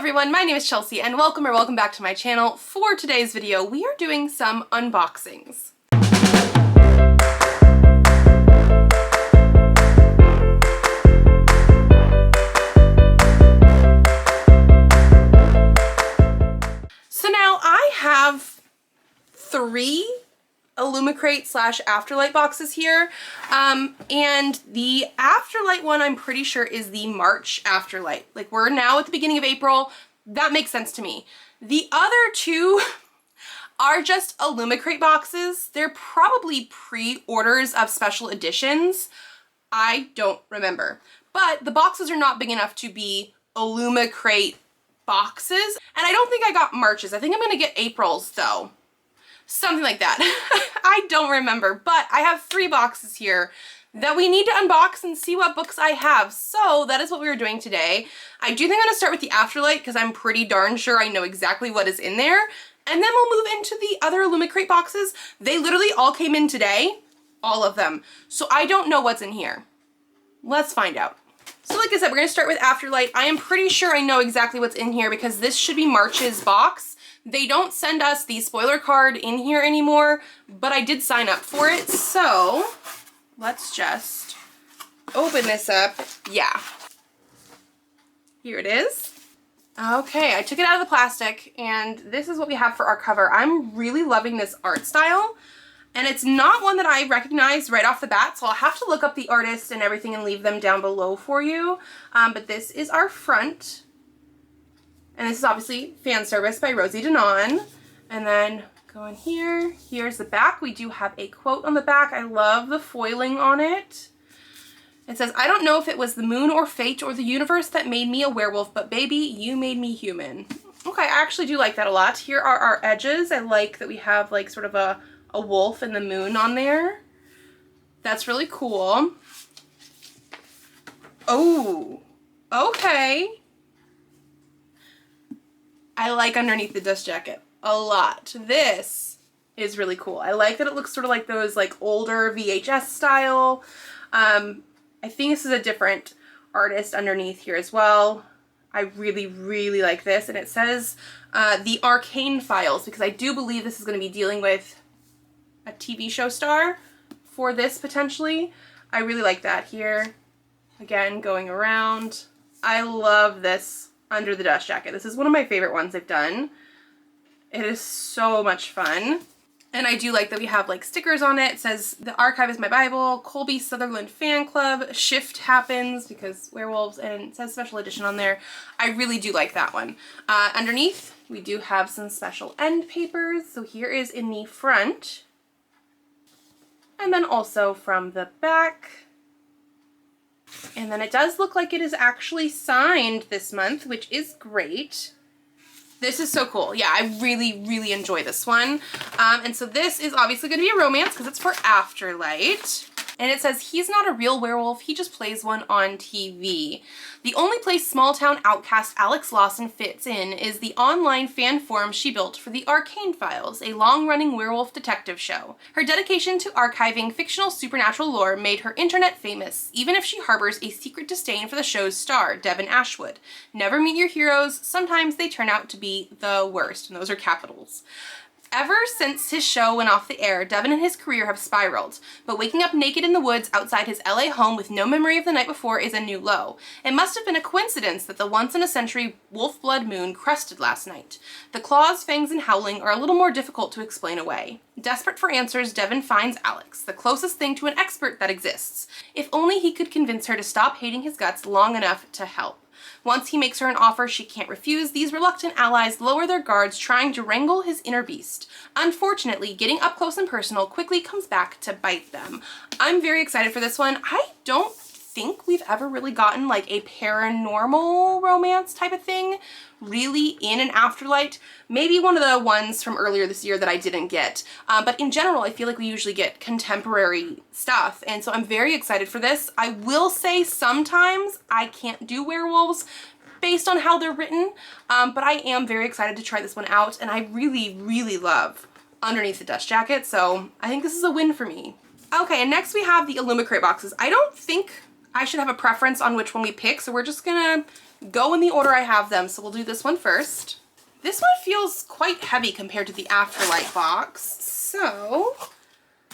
everyone, my name is Chelsea and welcome back to my channel. For today's video, we are doing some unboxings. So now I have 3 Illumicrate / Afterlight boxes here, and the Afterlight one I'm pretty sure is the March Afterlight. Like, we're now at the beginning of April. That makes sense to me. The other 2 are just Illumicrate boxes. They're probably pre-orders of special editions. I don't remember. But the boxes are not big enough to be Illumicrate boxes. And I don't think I got March's. I think I'm gonna get April's though. Something like that. I don't remember, but I have 3 boxes here that we need to unbox and see what books I have. So that is what we are doing today. I do think I'm gonna start with the Afterlight because I'm pretty darn sure I know exactly what is in there. And then we'll move into the other Illumicrate boxes. They literally all came in today, all of them. So I don't know what's in here. Let's find out. So like I said, we're gonna start with Afterlight. I am pretty sure I know exactly what's in here because this should be March's box. They don't send us the spoiler card in here anymore, but I did sign up for it, so let's just open this up. Yeah. Here it is. Okay, I took it out of the plastic, and this is what we have for our cover. I'm really loving this art style, and it's not one that I recognized right off the bat, so I'll have to look up the artist and everything and leave them down below for you. But this is our front. And this is obviously fan service by Rosie Denon. And then going here, here's the back. We do have a quote on the back. I love the foiling on it. It says, "I don't know if it was the moon or fate or the universe that made me a werewolf, but baby, you made me human." Okay, I actually do like that a lot. Here are our edges. I like that we have like sort of a wolf and the moon on there. That's really cool. Oh, okay. I like underneath the dust jacket a lot. This is really cool. I like that it looks sort of like those like older VHS style. I think this is a different artist underneath here as well. I really, really like this. And it says the Arcane Files, because I do believe this is going to be dealing with a TV show star for this potentially. I really like that here. Again, going around. I love this under the dust jacket. This is one of my favorite ones they've done. It is so much fun. And I do like that we have like stickers on it. It says, "The Archive is my Bible," Colby Sutherland Fan Club, "Shift Happens," because werewolves, and it says special edition on there. I really do like that one. Underneath, we do have some special end papers. So here is in the front. And then also from the back. And then it does look like it is actually signed this month, which is great. This is so cool. Yeah, I really, really enjoy this one. And so this is obviously going to be a romance because it's for Afterlight. And it says, "He's not a real werewolf, he just plays one on TV." The only place small-town outcast Alex Lawson fits in is the online fan forum she built for the Arcane Files, a long-running werewolf detective show. Her dedication to archiving fictional supernatural lore made her internet famous, even if she harbors a secret disdain for the show's star, Devin Ashwood. Never meet your heroes, sometimes they turn out to be the worst, and those are capitals. Ever since his show went off the air, Devin and his career have spiraled, but waking up naked in the woods outside his LA home with no memory of the night before is a new low. It must have been a coincidence that the once-in-a-century wolf blood moon crested last night. The claws, fangs, and howling are a little more difficult to explain away. Desperate for answers, Devin finds Alex, the closest thing to an expert that exists. If only he could convince her to stop hating his guts long enough to help. Once he makes her an offer she can't refuse, these reluctant allies lower their guards, trying to wrangle his inner beast. Unfortunately, getting up close and personal quickly comes back to bite them. I'm very excited for this one. I don't think we've ever really gotten like a paranormal romance type of thing really in an Afterlight. Maybe one of the ones from earlier this year that I didn't get. But in general, I feel like we usually get contemporary stuff. And so I'm very excited for this. I will say sometimes I can't do werewolves based on how they're written. But I am very excited to try this one out. And I really, really love underneath the dust jacket. So I think this is a win for me. Okay, and next we have the Illumicrate boxes. I don't think I should have a preference on which one we pick, so we're just gonna go in the order I have them. So we'll do this one first. This one feels quite heavy compared to the Afterlight box. So,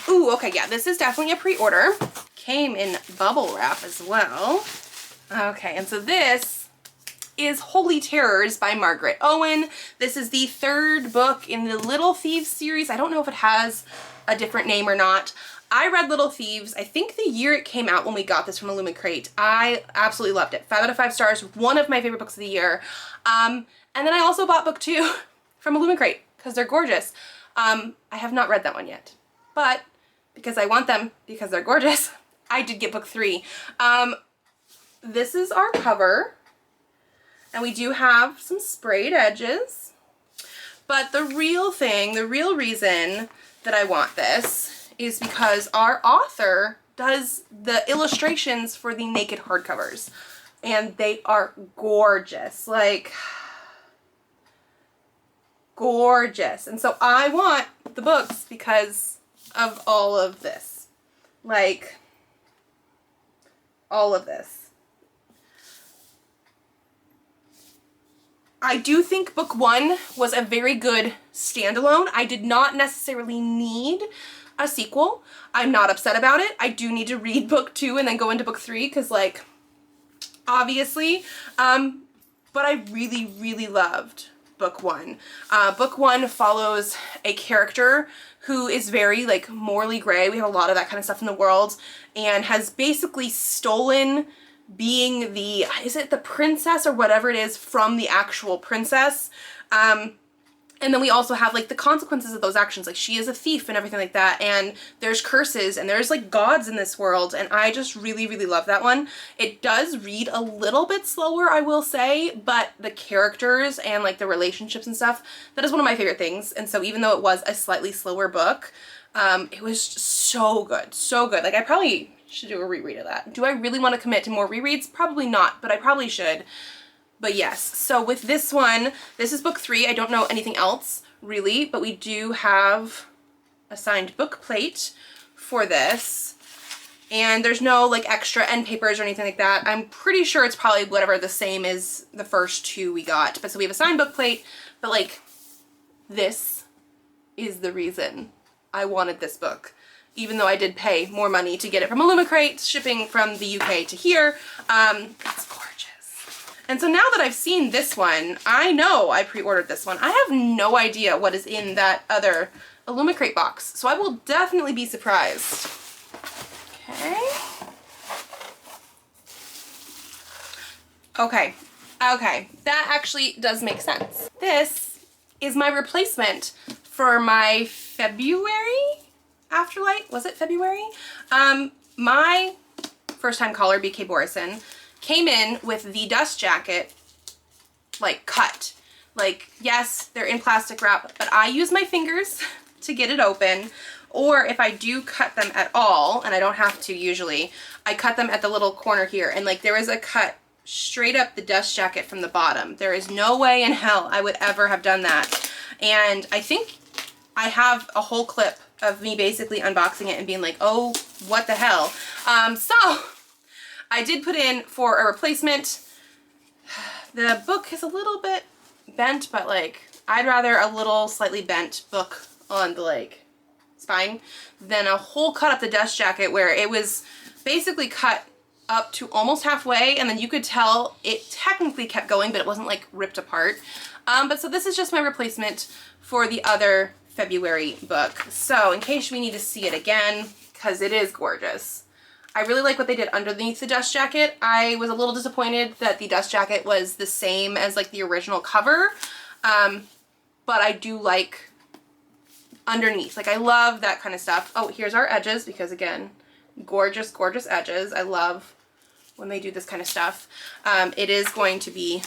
ooh, okay, yeah, this is definitely a pre-order. Came in bubble wrap as well. Okay, and so this is Holy Terrors by Margaret Owen. This is the third book in the Little Thieves series. I don't know if it has a different name or not. I read Little Thieves, I think the year it came out when we got this from Illumicrate. I absolutely loved it. 5 out of 5 stars, one of my favorite books of the year. And then I also bought book 2 from Illumicrate because they're gorgeous. I have not read that one yet, but because I want them, because they're gorgeous, I did get book 3. This is our cover, and we do have some sprayed edges, but the real thing, the real reason that I want this is because our author does the illustrations for the naked hardcovers, and they are gorgeous, like gorgeous. And so I want the books because of all of this, like all of this. I do think book 1 was a very good standalone. I did not necessarily need a sequel. I'm not upset about it. I do need to read book 2 and then go into book 3 because, like, obviously, but I really, really loved book 1. Book 1 follows a character who is very, like, morally gray. We have a lot of that kind of stuff in the world, and has basically stolen being the, is it the princess or whatever it is from the actual princess. And then we also have, like, the consequences of those actions. Like, she is a thief and everything like that, and there's curses, and there's, like, gods in this world, and I just really, really love that one. It does read a little bit slower, I will say, but the characters and, like, the relationships and stuff, that is one of my favorite things. And so even though it was a slightly slower book, it was just so good, so good. Like, I probably should do a reread of that. Do I really want to commit to more rereads? Probably not, but I probably should. But yes, so with this one, this is book 3. I don't know anything else really, but we do have a signed book plate for this. And there's no, like, extra end papers or anything like that. I'm pretty sure it's probably whatever the same as the first 2 we got. But so we have a signed book plate, but, like, this is the reason I wanted this book. Even though I did pay more money to get it from Illumicrate, shipping from the UK to here. It's gorgeous. And so now that I've seen this one, I know I pre-ordered this one. I have no idea what is in that other Illumicrate box, so I will definitely be surprised. Okay, that actually does make sense. This is my replacement for my February Afterlight. Was it February? My first time caller, BK Borison, came in with the dust jacket, like, cut. Like, yes, they're in plastic wrap, but I use my fingers to get it open, or if I do cut them at all, and I don't have to usually, I cut them at the little corner here, and, like, there is a cut straight up the dust jacket from the bottom. There is no way in hell I would ever have done that. And I think I have a whole clip of me basically unboxing it and being like, oh, what the hell. So I did put in for a replacement. The book is a little bit bent, but, like, I'd rather a little slightly bent book on the, like, spine than a whole cut up the dust jacket where it was basically cut up to almost halfway, and then you could tell it technically kept going, but it wasn't, like, ripped apart. But so this is just my replacement for the other February book. So in case we need to see it again, because it is gorgeous. I really like what they did underneath the dust jacket. I was a little disappointed that the dust jacket was the same as, like, the original cover, but I do like underneath. Like, I love that kind of stuff. Oh, here's our edges, because again, gorgeous, gorgeous edges. I love when they do this kind of stuff. It is going to be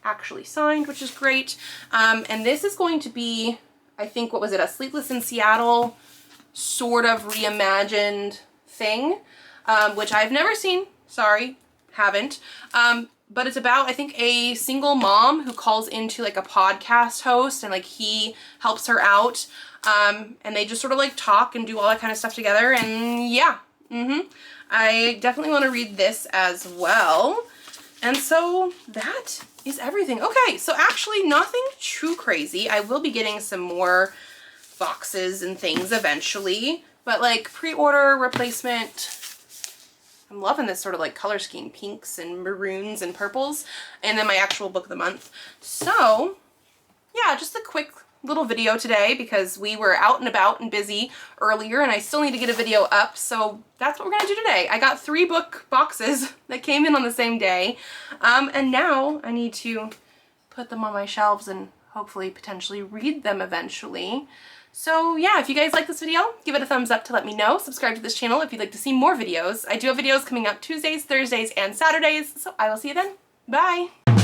actually signed, which is great. And this is going to be, I think, what was it, a Sleepless in Seattle sort of reimagined thing, which I've never seen. Sorry, haven't. But it's about, I think, a single mom who calls into, like, a podcast host, and, like, he helps her out. And they just sort of, like, talk and do all that kind of stuff together, and yeah. I definitely want to read this as well. And so that is everything. Okay, so actually nothing too crazy. I will be getting some more boxes and things eventually, but like pre-order, replacement. I'm loving this sort of like color scheme, pinks and maroons and purples, and then my actual book of the month. So yeah, just a quick little video today because we were out and about and busy earlier and I still need to get a video up, so that's what we're gonna do today. I got 3 book boxes that came in on the same day, and now I need to put them on my shelves and hopefully potentially read them eventually. So yeah, if you guys like this video, give it a thumbs up to let me know. Subscribe to this channel if you'd like to see more videos. I do have videos coming up Tuesdays, Thursdays, and Saturdays, so I will see you then. Bye!